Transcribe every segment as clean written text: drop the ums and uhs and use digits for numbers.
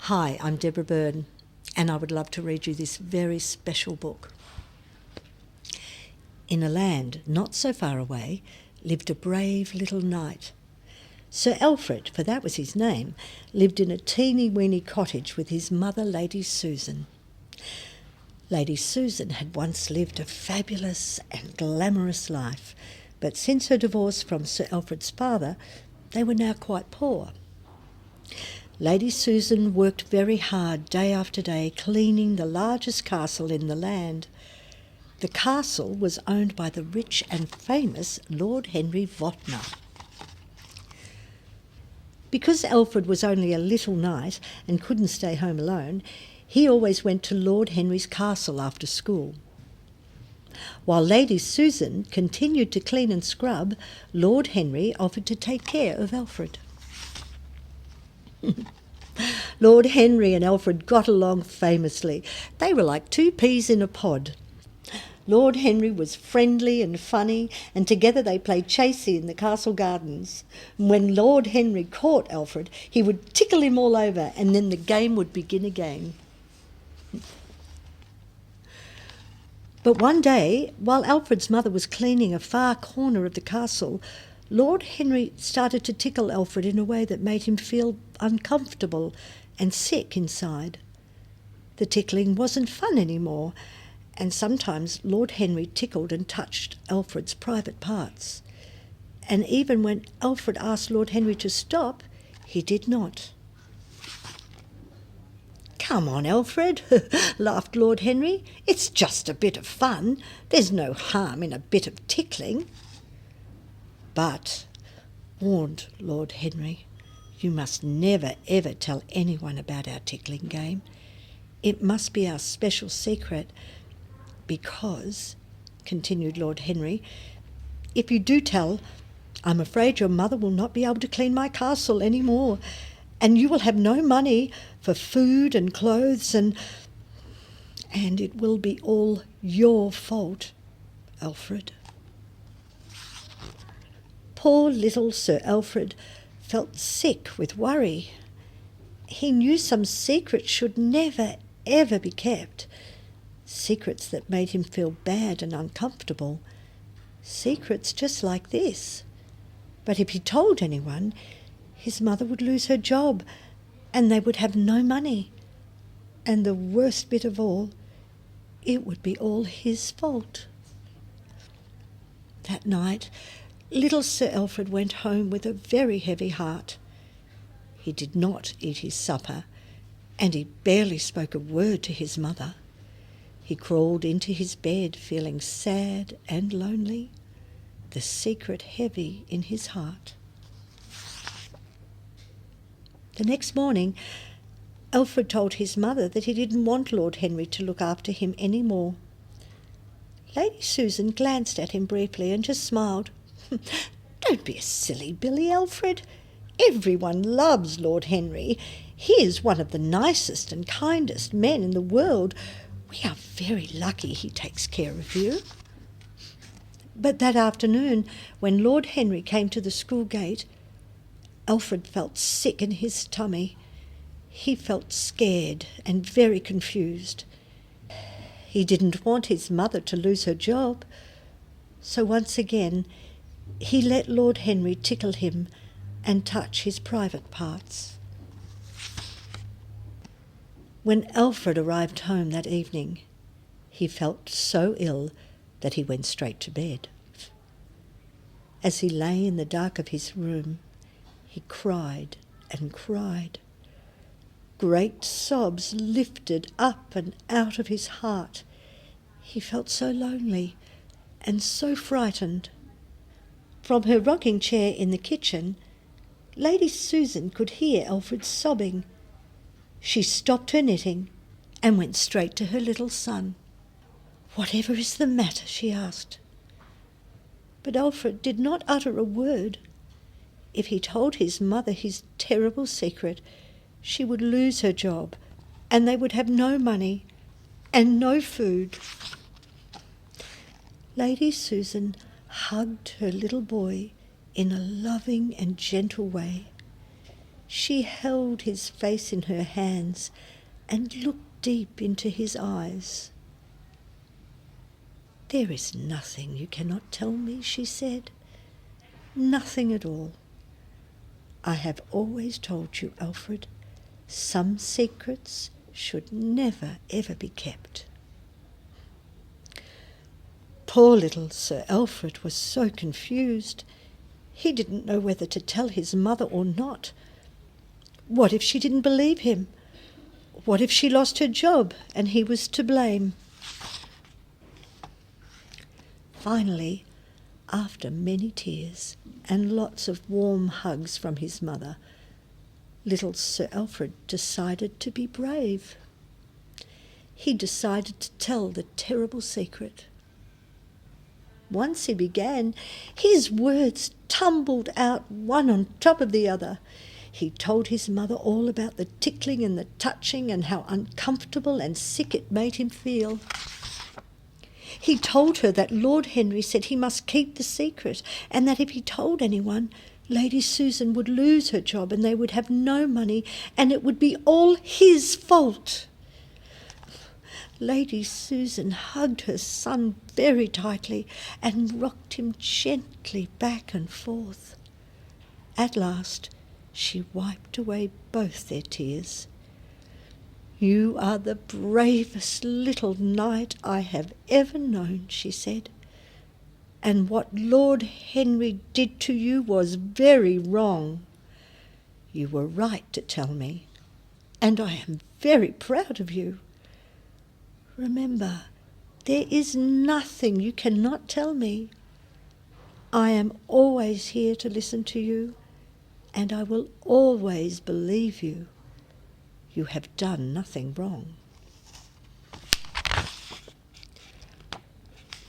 Hi, I'm Deborah Byrne, and I would love to read you this very special book. In a land not so far away lived a brave little knight. Sir Alfred, for that was his name, lived in a teeny-weeny cottage with his mother, Lady Susan. Lady Susan had once lived a fabulous and glamorous life, but since her divorce from Sir Alfred's father, they were now quite poor. Lady Susan worked very hard day after day cleaning the largest castle in the land. The castle was owned by the rich and famous Lord Henry Wotton. Because Alfred was only a little knight and couldn't stay home alone, he always went to Lord Henry's castle after school. While Lady Susan continued to clean and scrub, Lord Henry offered to take care of Alfred. Lord Henry and Alfred got along famously. They were like two peas in a pod. Lord Henry was friendly and funny, and together they played chasey in the castle gardens. When Lord Henry caught Alfred, he would tickle him all over, and then the game would begin again. But one day, while Alfred's mother was cleaning a far corner of the castle, Lord Henry started to tickle Alfred in a way that made him feel uncomfortable and sick inside. The tickling wasn't fun anymore, and sometimes Lord Henry tickled and touched Alfred's private parts. And even when Alfred asked Lord Henry to stop, he did not. "Come on, Alfred," laughed Lord Henry. "It's just a bit of fun. There's no harm in a bit of tickling." "But," warned Lord Henry, "you must never ever tell anyone about our tickling game. It must be our special secret because," continued Lord Henry, "if you do tell, I'm afraid your mother will not be able to clean my castle any more, and you will have no money for food and clothes, and it will be all your fault, Alfred." Poor little Sir Alfred felt sick with worry. He knew some secrets should never, ever be kept. Secrets that made him feel bad and uncomfortable. Secrets just like this. But if he told anyone, his mother would lose her job and they would have no money. And the worst bit of all, it would be all his fault. That night, little Sir Alfred went home with a very heavy heart. He did not eat his supper, and he barely spoke a word to his mother. He crawled into his bed feeling sad and lonely, the secret heavy in his heart. The next morning, Alfred told his mother that he didn't want Lord Henry to look after him any more. Lady Susan glanced at him briefly and just smiled. "Don't be a silly Billy, Alfred. Everyone loves Lord Henry. He is one of the nicest and kindest men in the world. We are very lucky he takes care of you." But that afternoon, when Lord Henry came to the school gate, Alfred felt sick in his tummy. He felt scared and very confused. He didn't want his mother to lose her job, so once again he let Lord Henry tickle him and touch his private parts. When Alfred arrived home that evening, he felt so ill that he went straight to bed. As he lay in the dark of his room, he cried and cried. Great sobs lifted up and out of his heart. He felt so lonely and so frightened. From her rocking chair in the kitchen, Lady Susan could hear Alfred sobbing. She stopped her knitting and went straight to her little son. "Whatever is the matter?" she asked. But Alfred did not utter a word. If he told his mother his terrible secret, she would lose her job, and they would have no money and no food. Lady Susan hugged her little boy in a loving and gentle way. She held his face in her hands and looked deep into his eyes. "There is nothing you cannot tell me," she said. "Nothing at all. I have always told you, Alfred, some secrets should never, ever be kept." Poor little Sir Alfred was so confused. He didn't know whether to tell his mother or not. What if she didn't believe him? What if she lost her job and he was to blame? Finally, after many tears and lots of warm hugs from his mother, little Sir Alfred decided to be brave. He decided to tell the terrible secret. Once he began, his words tumbled out one on top of the other. He told his mother all about the tickling and the touching and how uncomfortable and sick it made him feel. He told her that Lord Henry said he must keep the secret, and that if he told anyone, Lady Susan would lose her job and they would have no money, and it would be all his fault. Lady Susan hugged her son very tightly and rocked him gently back and forth. At last she wiped away both their tears. "You are the bravest little knight I have ever known," she said, "and what Lord Henry did to you was very wrong. You were right to tell me, and I am very proud of you. Remember, there is nothing you cannot tell me. I am always here to listen to you, and I will always believe you. You have done nothing wrong."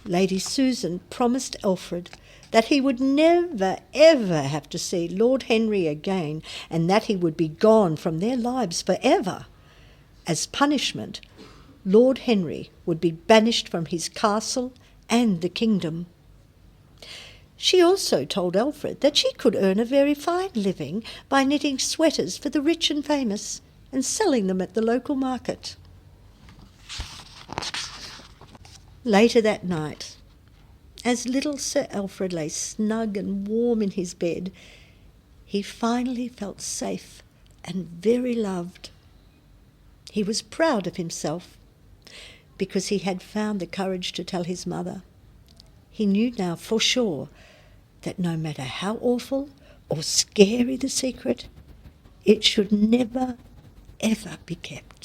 Lady Susan promised Alfred that he would never, ever have to see Lord Henry again, and that he would be gone from their lives forever. As punishment, Lord Henry would be banished from his castle and the kingdom. She also told Alfred that she could earn a very fine living by knitting sweaters for the rich and famous and selling them at the local market. Later that night, as little Sir Alfred lay snug and warm in his bed, he finally felt safe and very loved. He was proud of himself because he had found the courage to tell his mother. He knew now for sure that no matter how awful or scary the secret, it should never, ever be kept.